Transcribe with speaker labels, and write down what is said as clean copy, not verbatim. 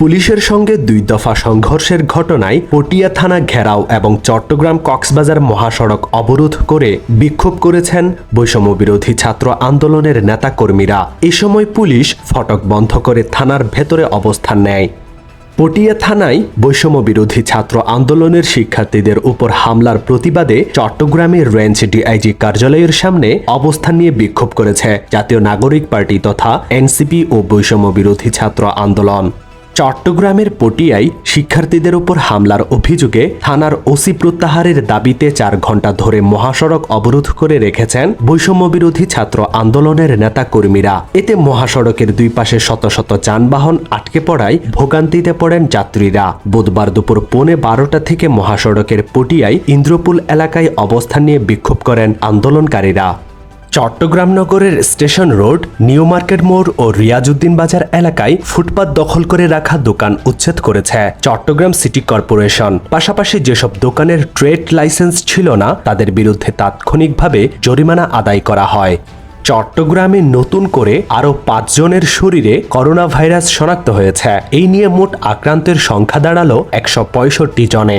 Speaker 1: পুলিশের সঙ্গে 2 দফা সংঘর্ষের ঘটনায় পটিয়া থানা ঘেরাও এবং চট্টগ্রাম কক্সবাজার মহাসড়ক অবরোধ করে বিক্ষোভ করেছেন বৈষম্য বিরোধী ছাত্র আন্দোলনের নেতাকর্মীরা। এ সময় পুলিশ ফটক বন্ধ করে থানার ভেতরে অবস্থান নেয়। পটিয়া থানায় বৈষম্য বিরোধী ছাত্র আন্দোলনের শিক্ষার্থীদের উপর হামলার প্রতিবাদে চট্টগ্রামের রেঞ্জ ডিআইজি কার্যালয়ের সামনে অবস্থান নিয়ে বিক্ষোভ করেছে জাতীয় নাগরিক পার্টি তথা এনসিপি ও বৈষম্য বিরোধী ছাত্র আন্দোলন। চট্টগ্রামের পটিয়ায় শিক্ষার্থীদের উপর হামলার অভিযোগে থানার ওসি প্রত্যাহারের দাবিতে 4 ঘণ্টা ধরে মহাসড়ক অবরোধ করে রেখেছেন বৈষম্য বিরোধী ছাত্র আন্দোলনের নেতাকর্মীরা। এতে মহাসড়কের 2 পাশে শত শত যানবাহন আটকে পড়ায় ভোগান্তিতে পড়েন যাত্রীরা। বুধবার দুপুর 12:15 থেকে মহাসড়কের পটিয়ায় ইন্দ্রপুল এলাকায় অবস্থান নিয়ে বিক্ষোভ করেন আন্দোলনকারীরা। চট্টগ্রাম নগরের স্টেশন রোড, নিউ মার্কেট মোড় ও রিয়াজউদ্দিন বাজার এলাকায় ফুটপাত দখল করে রাখা দোকান উচ্ছেদ করেছে চট্টগ্রাম সিটি কর্পোরেশন। পাশাপাশি যেসব দোকানের ট্রেড লাইসেন্স ছিল না তাদের বিরুদ্ধে তাৎক্ষণিকভাবে জরিমানা আদায় করা হয়। চট্টগ্রামে নতুন করে আরও 5 জনের শরীরে করোনা ভাইরাস শনাক্ত হয়েছে। এই নিয়ে মোট আক্রান্তের সংখ্যা দাঁড়ালো 165 জনে।